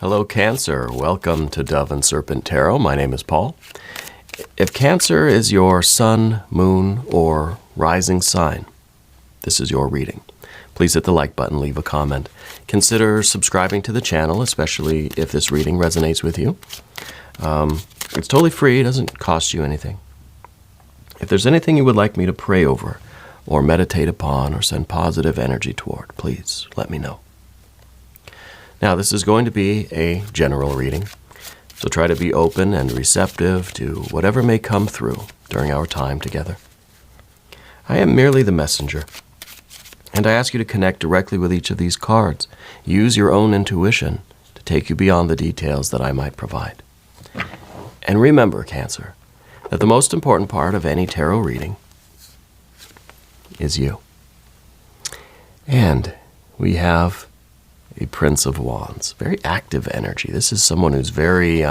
Hello, Cancer. Welcome to Dove and Serpent Tarot. My name is Paul. If Cancer is your sun, moon, or rising sign, this is your reading. Please hit the like button, leave a comment. Consider subscribing to the channel, especially if this reading resonates with you. It's totally free. It doesn't cost you anything. If there's anything you would like me to pray over or meditate upon or send positive energy toward, please let me know. Now, this is going to be a general reading, so try to be open and receptive to whatever may come through during our time together. I am merely the messenger, and I ask you to connect directly with each of these cards. Use your own intuition to take you beyond the details that I might provide. And remember, Cancer, that the most important part of any tarot reading is you. And we have a Prince of Wands, very active energy. This is someone who's very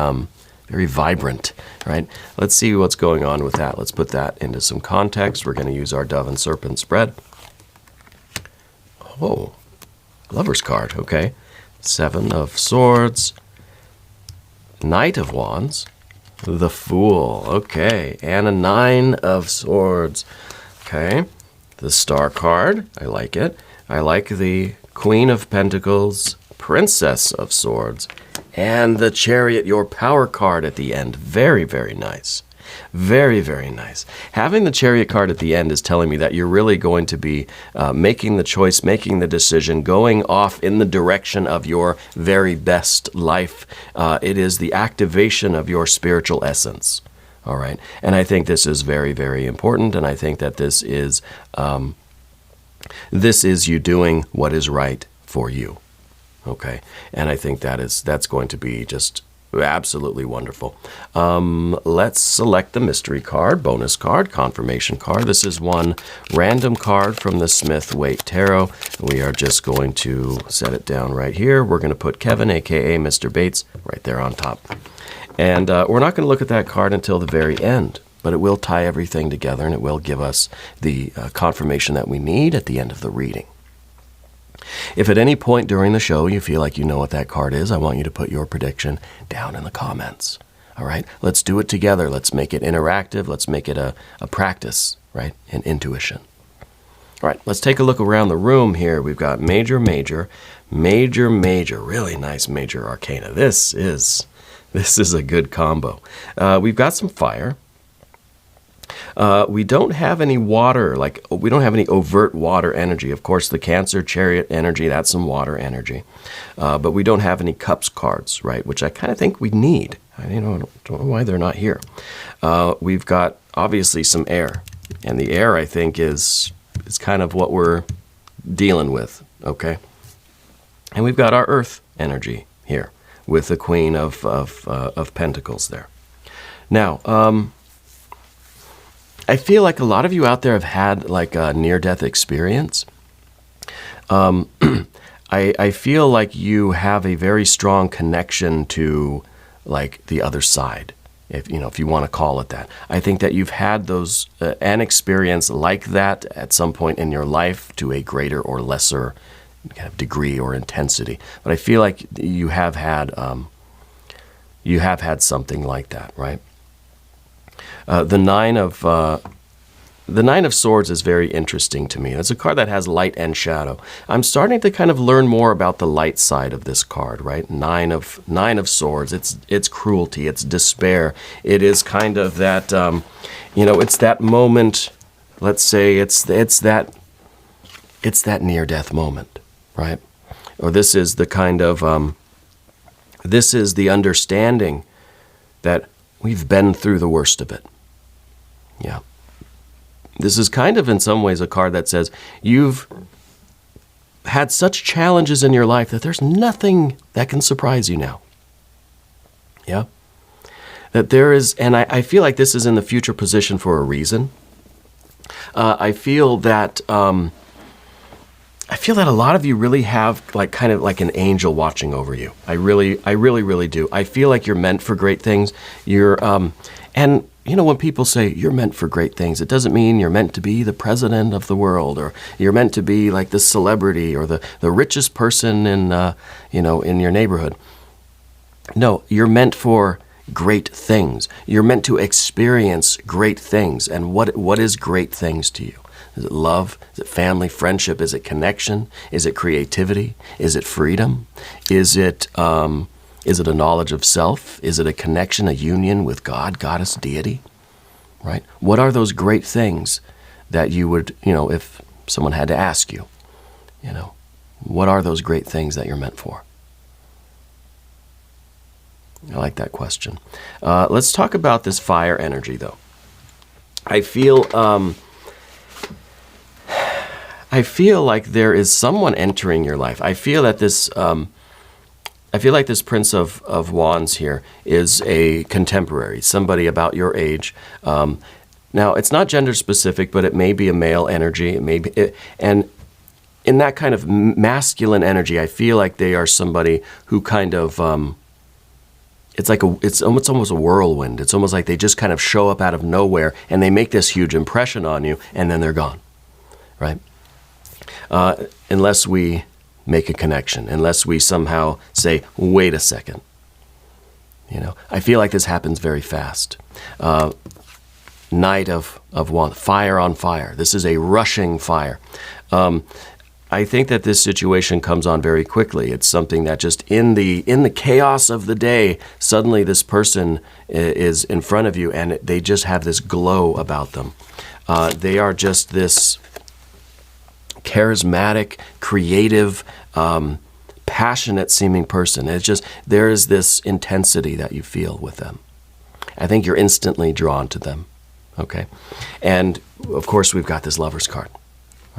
vibrant, right? Let's see what's going on with that. Let's put that into some context. We're going to use our Dove and Serpent spread. Oh, Lover's card, okay. Seven of Swords, Knight of Wands, the Fool, okay, and a Nine of Swords, okay. The Star card, I like it. I like the Queen of Pentacles, Princess of Swords, and the Chariot, your power card at the end. Very, very nice. Very, very nice. Having the Chariot card at the end is telling me that you're really going to be making the choice, making the decision, going off in the direction of your very best life. It is the activation of your spiritual essence. All right. And I think this is very, very important. And I think that this is you doing what is right for you. Okay. And I think that's going to be just absolutely wonderful. Let's select the mystery card, bonus card, confirmation card. This is one random card from the Smith-Waite Tarot. We are just going to set it down right here. We're going to put Kevin, aka Mr. Bates, right there on top. And we're not going to look at that card until the very end, but it will tie everything together and it will give us the confirmation that we need at the end of the reading. If at any point during the show you feel like you know what that card is, I want you to put your prediction down in the comments. All right? Let's do it together. Let's make it interactive. Let's make it a practice, right, in intuition. All right, let's take a look around the room here. We've got major, major, major, major, really nice major arcana. This is a good combo. We've got some fire. We don't have any water, we don't have any overt water energy. Of course, the Cancer Chariot energy, that's some water energy. But we don't have any cups cards, right, which I kind of think we need. I don't know why they're not here. We've got, obviously, some air. And the air, I think, is kind of what we're dealing with, okay? And we've got our earth energy here with the Queen of Pentacles there. Now, I feel like a lot of you out there have had like a near-death experience. I feel like you have a very strong connection to like the other side, if you want to call it that. I think that you've had an experience like that at some point in your life to a greater or lesser kind of degree or intensity. But I feel like you have had something like that, right? The Nine of Swords is very interesting to me. It's a card that has light and shadow. I'm starting to kind of learn more about the light side of this card, right? Nine of Swords. It's cruelty. It's despair. It is kind of that, it's that moment. Let's say it's that near-death moment, right? Or this is the kind of this is the understanding that we've been through the worst of it. Yeah. This is kind of in some ways a card that says you've had such challenges in your life that there's nothing that can surprise you now. Yeah. That there is, and I feel like this is in the future position for a reason. I feel that a lot of you really have kind of like an angel watching over you. I really do. I feel like you're meant for great things. And when people say you're meant for great things, it doesn't mean you're meant to be the president of the world, or you're meant to be like the celebrity or the richest person in your neighborhood. No, you're meant for great things. You're meant to experience great things. And what is great things to you? Is it love? Is it family, friendship? Is it connection? Is it creativity? Is it freedom? Is it a knowledge of self? Is it a connection, a union with God, goddess, deity? Right? What are those great things that you would, if someone had to ask you, what are those great things that you're meant for? I like that question. Let's talk about this fire energy, though. I feel like there is someone entering your life. I feel that this. I feel like this Prince of Wands here is a contemporary, somebody about your age. Now, it's not gender specific, but it may be a male energy. It may be, and in that kind of masculine energy, I feel like they are somebody who kind of. It's almost a whirlwind. It's almost like they just kind of show up out of nowhere and they make this huge impression on you, and then they're gone, right? Unless we make a connection, unless we somehow say, wait a second. I feel like this happens very fast. Knight of Wands, fire on fire. This is a rushing fire. I think that this situation comes on very quickly. It's something that just in the chaos of the day, suddenly this person is in front of you and they just have this glow about them. They are just this charismatic, creative, passionate seeming person. It's just, there is this intensity that you feel with them. I think you're instantly drawn to them. Okay. And of course we've got this Lover's card.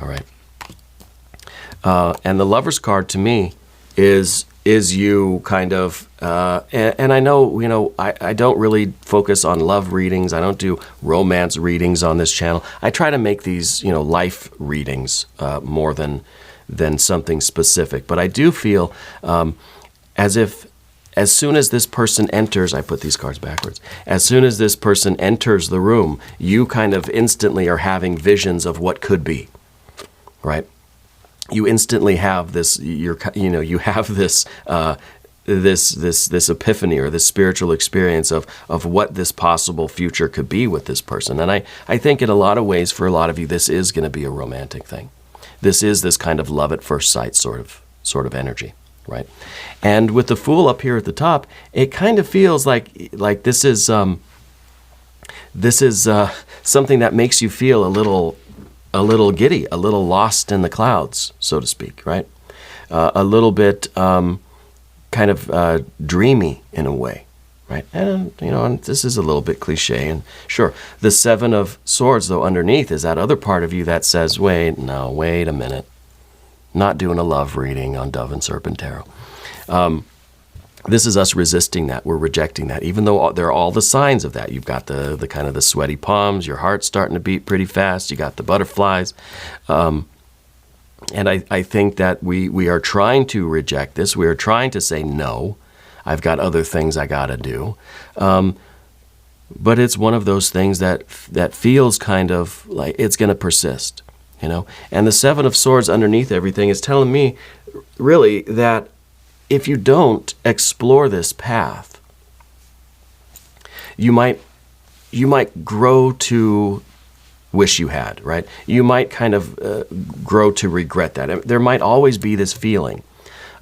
All right. And the Lover's card to me is you kind of, and I know, I don't really focus on love readings. I don't do romance readings on this channel. I try to make these, life readings more than something specific. But I do feel as if as soon as this person enters, I put these cards backwards, as soon as this person enters the room, you kind of instantly are having visions of what could be, right? You instantly have this, you have this, this epiphany or this spiritual experience of what this possible future could be with this person. And I think in a lot of ways, for a lot of you, this is going to be a romantic thing. This is this kind of love at first sight sort of energy, right? And with the Fool up here at the top, it kind of feels like this is something that makes you feel a little giddy, a little lost in the clouds, so to speak, right? A little bit kind of dreamy in a way, right? And, and this is a little bit cliche. And sure, the Seven of Swords, though, underneath is that other part of you that says, wait a minute. Not doing a love reading on Dove and Serpent Tarot. This is us resisting that. We're rejecting that, even though there are all the signs of that. You've got the kind of the sweaty palms, your heart's starting to beat pretty fast, you got the butterflies. And I think that we are trying to reject this. We are trying to say, no, I've got other things I got to do. But it's one of those things that feels kind of like it's going to persist, And the Seven of Swords underneath everything is telling me, really, that if you don't explore this path, you might grow to wish you had, right? You might kind of grow to regret that. There might always be this feeling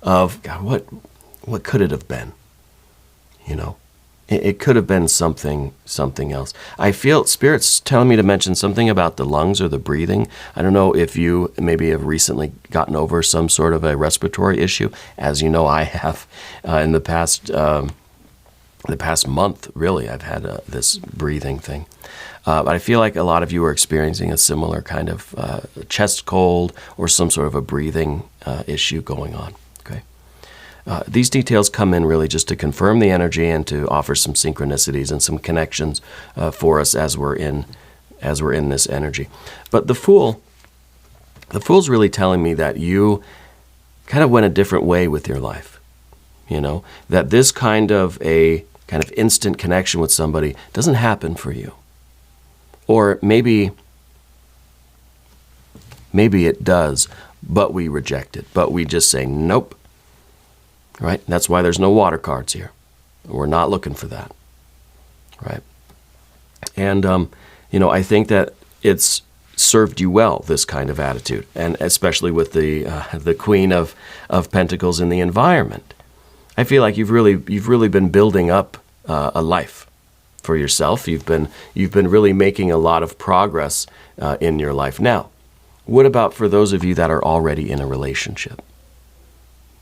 of, God, what could it have been? It could have been something else. I feel Spirit's telling me to mention something about the lungs or the breathing. I don't know if you maybe have recently gotten over some sort of a respiratory issue. As you know, I have in the past month, really, I've had this breathing thing. But I feel like a lot of you are experiencing a similar kind of chest cold or some sort of a breathing issue going on. Okay. These details come in really just to confirm the energy and to offer some synchronicities and some connections for us as we're in this energy. But the Fool's really telling me that you kind of went a different way with your life. That this kind of instant connection with somebody doesn't happen for you. Or maybe it does, but we reject it. But we just say, nope. Right? That's why there's no water cards here. We're not looking for that, right? And, I think that it's served you well, this kind of attitude, and especially with the Queen of Pentacles in the environment. I feel like you've really been building up a life for yourself. You've been really making a lot of progress in your life. Now, what about for those of you that are already in a relationship?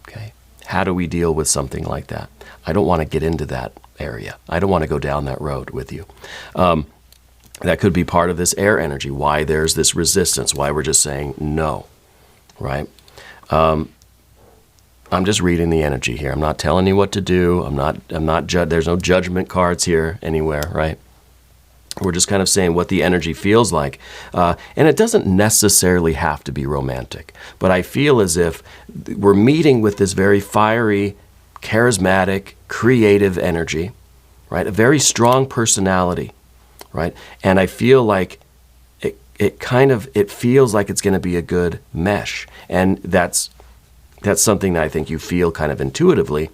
Okay, how do we deal with something like that? I don't want to get into that area. I don't want to go down that road with you. That could be part of this air energy, why there's this resistance, why we're just saying no, right? I'm just reading the energy here. I'm not telling you what to do. There's no judgment cards here anywhere, right? We're just kind of saying what the energy feels like. And it doesn't necessarily have to be romantic, but I feel as if we're meeting with this very fiery, charismatic, creative energy, right? A very strong personality, right? And I feel like it feels like it's going to be a good mesh. And that's something that I think you feel kind of intuitively.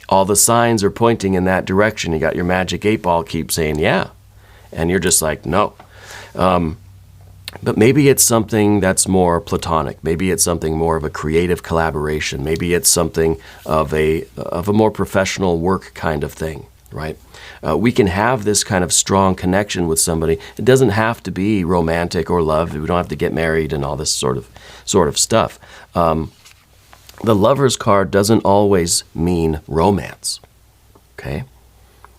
All the signs are pointing in that direction. You got your magic 8-ball keep saying, yeah. And you're just like, no. But maybe it's something that's more platonic. Maybe it's something more of a creative collaboration. Maybe it's something of a more professional work kind of thing, right? We can have this kind of strong connection with somebody. It doesn't have to be romantic or love. We don't have to get married and all this sort of stuff. The Lover's card doesn't always mean romance, okay?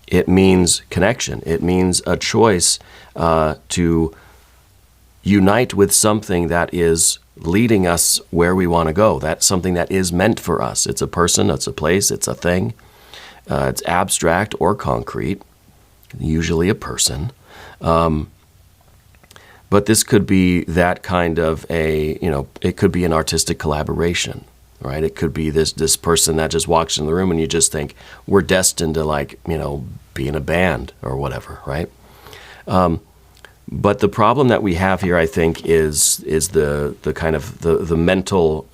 It means connection. It means a choice to unite with something that is leading us where we want to go. That's something that is meant for us. It's a person, it's a place, it's a thing. It's abstract or concrete, usually a person. But this could be that kind of it could be an artistic collaboration, right? It could be this person that just walks in the room and you just think, we're destined to be in a band or whatever, right? But the problem that we have here, I think, is the kind of the mental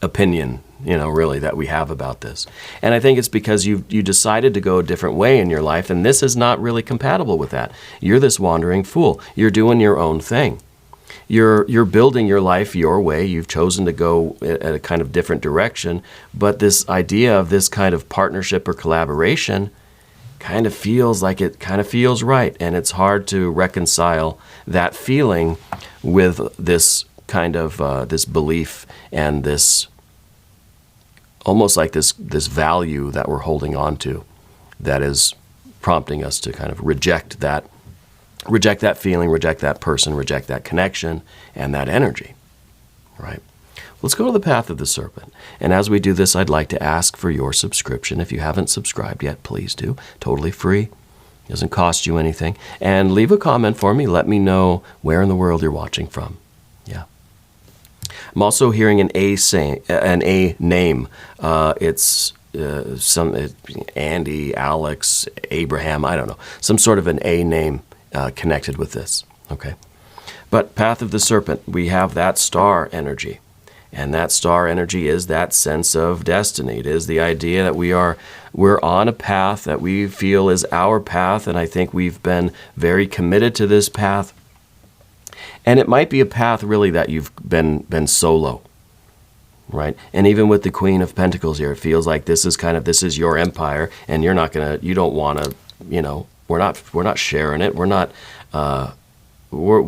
opinion, really, that we have about this. And I think it's because you decided to go a different way in your life, and this is not really compatible with that. You're this wandering fool. You're doing your own thing. You're building your life your way. You've chosen to go at a kind of different direction, but this idea of this kind of partnership or collaboration kind of feels right, and it's hard to reconcile that feeling with this kind of this belief and this almost like this value that we're holding on to that is prompting us to kind of reject that feeling, reject that person, reject that connection and that energy, right? Let's go to the path of the serpent. And as we do this, I'd like to ask for your subscription. If you haven't subscribed yet, please do. Totally free. Doesn't cost you anything. And leave a comment for me. Let me know where in the world you're watching from. Yeah. I'm also hearing an A name. It's Andy, Alex, Abraham, I don't know. Some sort of an A name connected with this. Okay. But path of the serpent, we have that star energy. And that star energy is that sense of destiny. It is the idea that we're on a path that we feel is our path, and I think we've been very committed to this path. And it might be a path really that you've been solo, right? And even with the Queen of Pentacles here, it feels like this is your empire, and you don't want to, we're not sharing it. We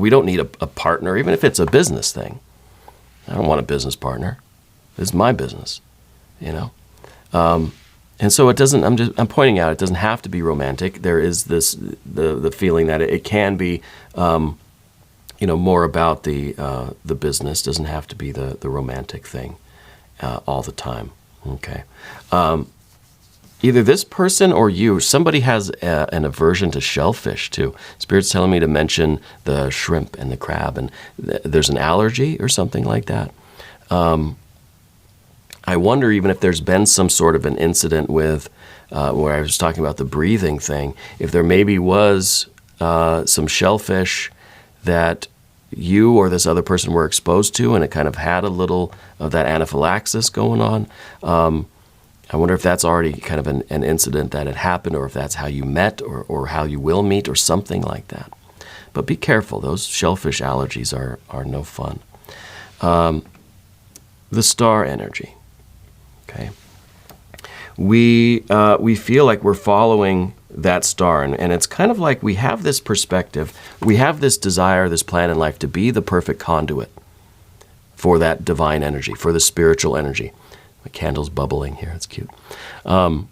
don't need a partner, even if it's a business thing. I don't want a business partner. This is my business, And so it doesn't. I'm pointing out it doesn't have to be romantic. There is the feeling that it can be, more about the business. Doesn't have to be the romantic thing all the time. Okay. Either this person or you, somebody has an aversion to shellfish too. Spirit's telling me to mention the shrimp and the crab, and there's an allergy or something like that. I wonder even if there's been some sort of an incident with, where I was talking about the breathing thing, if there maybe was some shellfish that you or this other person were exposed to, and it kind of had a little of that anaphylaxis going on. I wonder if that's already kind of an incident that had happened, or if that's how you met, or how you will meet, or something like that. But be careful. Those shellfish allergies are no fun. The star energy. Okay. We feel like we're following that star, and it's kind of like we have this perspective. We have this desire, this plan in life to be the perfect conduit for that divine energy, for the spiritual energy. My candle's bubbling here. It's cute. And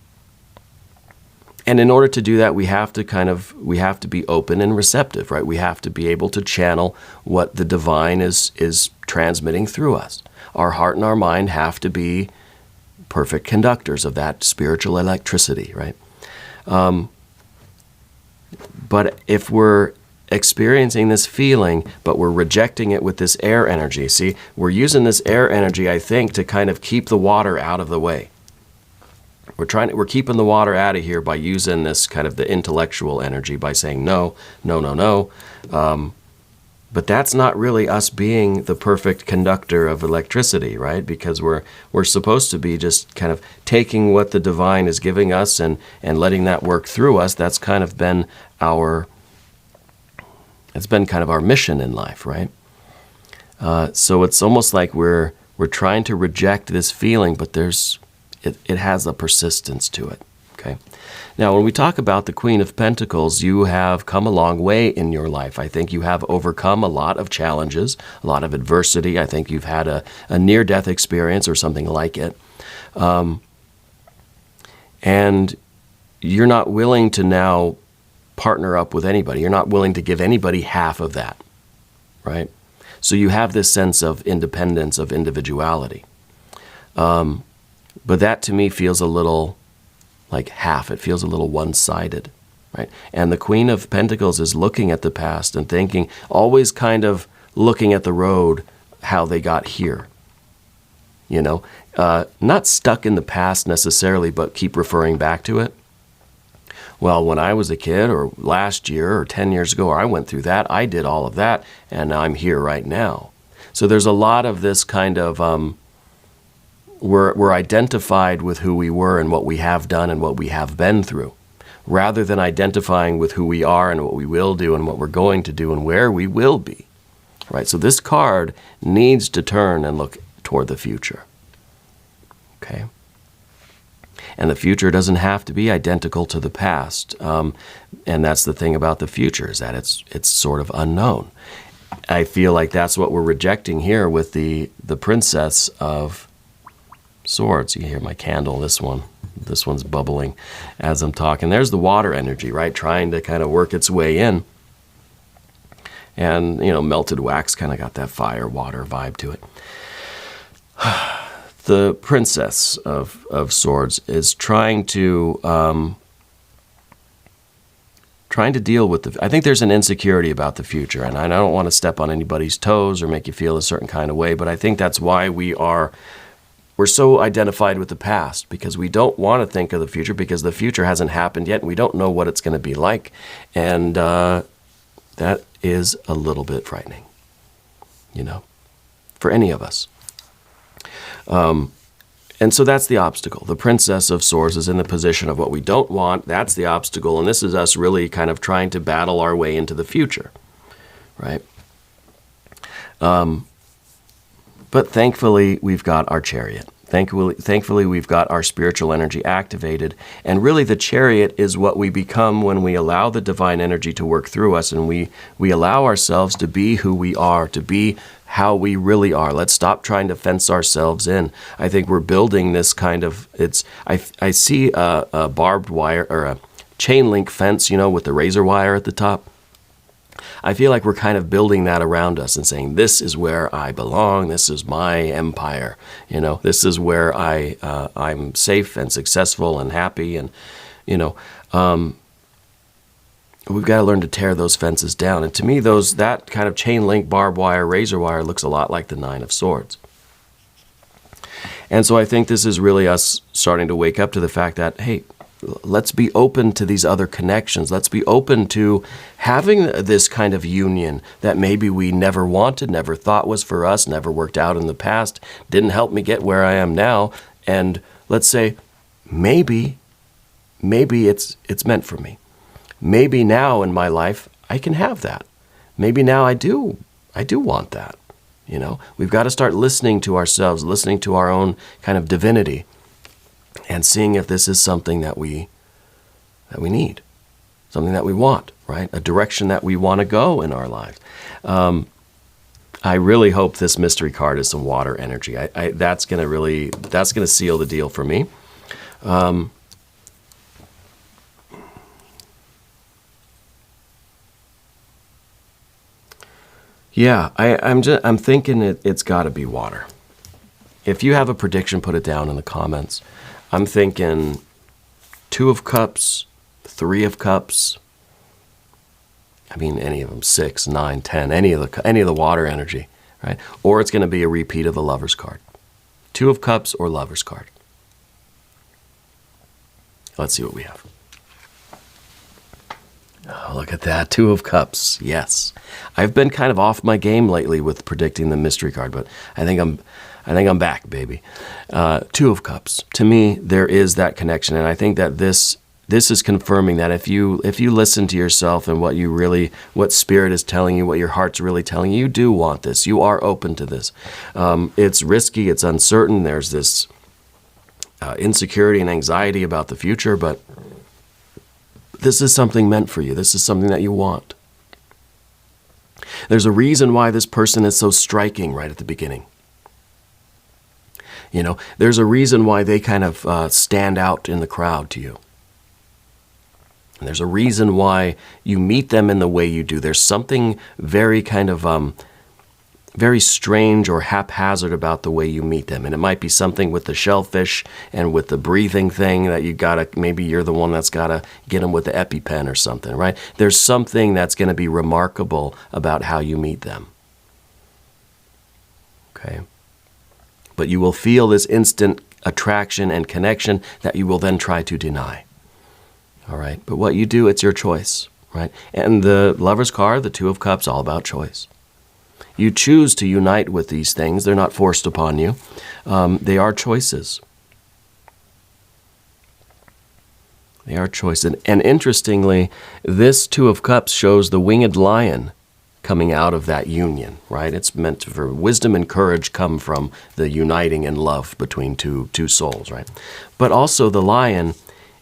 in order to do that, we have to be open and receptive, right? We have to be able to channel what the divine is transmitting through us. Our heart and our mind have to be perfect conductors of that spiritual electricity, right? But if we're experiencing this feeling, but we're rejecting it with this air energy. See, we're using this air energy, I think, to kind of keep the water out of the way. We're keeping the water out of here by using this kind of the intellectual energy, by saying no, no, no, no. But that's not really us being the perfect conductor of electricity, right? Because we're supposed to be just kind of taking what the divine is giving us and letting that work through us. That's kind of been our mission in life, right? So it's almost like we're trying to reject this feeling, but it has a persistence to it, okay? Now, when we talk about the Queen of Pentacles, you have come a long way in your life. I think you have overcome a lot of challenges, a lot of adversity. I think you've had a near-death experience or something like it. And you're not willing to now partner up with anybody. You're not willing to give anybody half of that, right? So you have this sense of independence, of individuality. But that to me feels a little like half. It feels a little one-sided, right? And the Queen of Pentacles is looking at the past and thinking, always kind of looking at the road, how they got here. You know, not stuck in the past necessarily, but keep referring back to it. Well, when I was a kid, or last year, or 10 years ago, or I went through that, I did all of that, and I'm here right now. So there's a lot of this kind of, we're identified with who we were and what we have done and what we have been through, rather than identifying with who we are and what we will do and what we're going to do and where we will be, right? So this card needs to turn and look toward the future, okay? And the future doesn't have to be identical to the past. And that's the thing about the future, is that it's sort of unknown. I feel like that's what we're rejecting here with the Princess of Swords. You hear my candle, this one's bubbling as I'm talking. There's the water energy, right? Trying to kind of work its way in. And, you know, melted wax kind of got that fire, water vibe to it. The Princess of Swords is trying to deal with I think there's an insecurity about the future, and I don't want to step on anybody's toes or make you feel a certain kind of way, but I think that's why we're so identified with the past, because we don't want to think of the future, because the future hasn't happened yet, and we don't know what it's going to be like, and that is a little bit frightening, you know, for any of us. And so that's the obstacle. The Princess of Swords is in the position of what we don't want. That's the obstacle. And this is us really kind of trying to battle our way into the future, right? But thankfully, we've got our Chariot. Thankfully, we've got our spiritual energy activated. And really, the Chariot is what we become when we allow the divine energy to work through us, and we allow ourselves to be who we are, to be how we really are. Let's stop trying to fence ourselves in. I think we're building this kind of, I see a barbed wire, or a chain link fence, you know, with the razor wire at the top. I feel like we're kind of building that around us and saying, this is where I belong, this is my empire, you know, this is where I'm safe and successful and happy, and, you know, we've got to learn to tear those fences down. And to me, that kind of chain link, barbed wire, razor wire looks a lot like the Nine of Swords. And so I think this is really us starting to wake up to the fact that, hey, let's be open to these other connections. Let's be open to having this kind of union that maybe we never wanted, never thought was for us, never worked out in the past, didn't help me get where I am now. And let's say, maybe it's meant for me. Maybe now in my life I can have that. Maybe now I do want that. You know, we've got to start listening to ourselves, listening to our own kind of divinity, and seeing if this is something that we need, something that we want, right? A direction that we want to go in our lives. I really hope this mystery card is some water energy. That's going to seal the deal for me. Yeah, I'm thinking it's got to be water. If you have a prediction, put it down in the comments. I'm thinking 2 of Cups, 3 of Cups. I mean, any of them, 6, 9, 10, any of the water energy, right? Or it's going to be a repeat of the Lover's card. 2 of Cups or Lover's card. Let's see what we have. Oh, look at that. 2 of Cups. Yes. I've been kind of off my game lately with predicting the mystery card, but I think I'm back, baby. 2 of Cups. To me, there is that connection, and I think that this is confirming that if you listen to yourself and what Spirit is telling you, what your heart's really telling you, you do want this. You are open to this. It's risky. It's uncertain. There's this insecurity and anxiety about the future, but this is something meant for you. This is something that you want. There's a reason why this person is so striking right at the beginning. You know, there's a reason why they kind of stand out in the crowd to you. And there's a reason why you meet them in the way you do. There's something very kind of very strange or haphazard about the way you meet them. And it might be something with the shellfish and with the breathing thing that maybe you're the one that's got to get them with the EpiPen or something, right? There's something that's going to be remarkable about how you meet them. Okay? But you will feel this instant attraction and connection that you will then try to deny. All right? But what you do, it's your choice, right? And the Lover's card, the 2 of Cups, all about choice. You choose to unite with these things. They're not forced upon you. They are choices. They are choices. And interestingly, this 2 of Cups shows the winged lion coming out of that union, right? It's meant for wisdom and courage come from the uniting and love between two souls, right? But also the lion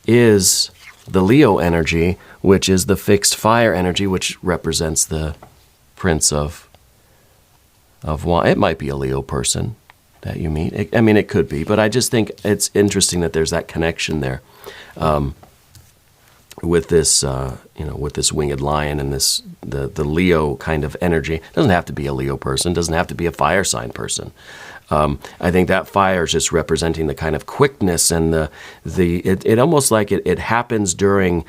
is the Leo energy, which is the fixed fire energy, which represents the Prince of Wands. It might be a Leo person that you meet. It could be, but I just think it's interesting that there's that connection there with this, with this winged lion and the Leo kind of energy. It doesn't have to be a Leo person. It doesn't have to be a fire sign person. I think that fire is just representing the kind of quickness and it almost like it happens during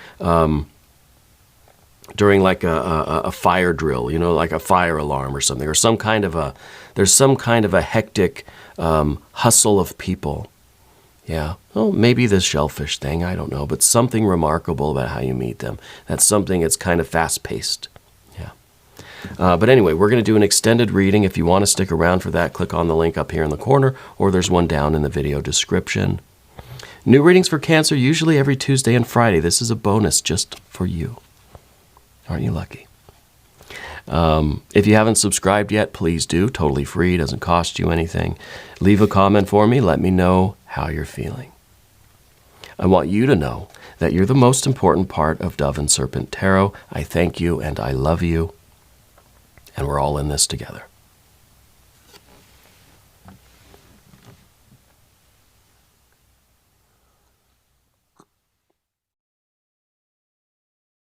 like a fire drill, like a fire alarm or something, or there's some kind of a hectic hustle of people. Yeah. Well, maybe the shellfish thing, I don't know, but something remarkable about how you meet them. That's something, it's kind of fast-paced. Yeah. But anyway, we're going to do an extended reading. If you want to stick around for that, click on the link up here in the corner, or there's one down in the video description. New readings for Cancer, usually every Tuesday and Friday. This is a bonus just for you. Aren't you lucky? If you haven't subscribed yet, please do. Totally free, doesn't cost you anything. Leave a comment for me. Let me know how you're feeling. I want you to know that you're the most important part of Dove and Serpent Tarot. I thank you and I love you. And we're all in this together.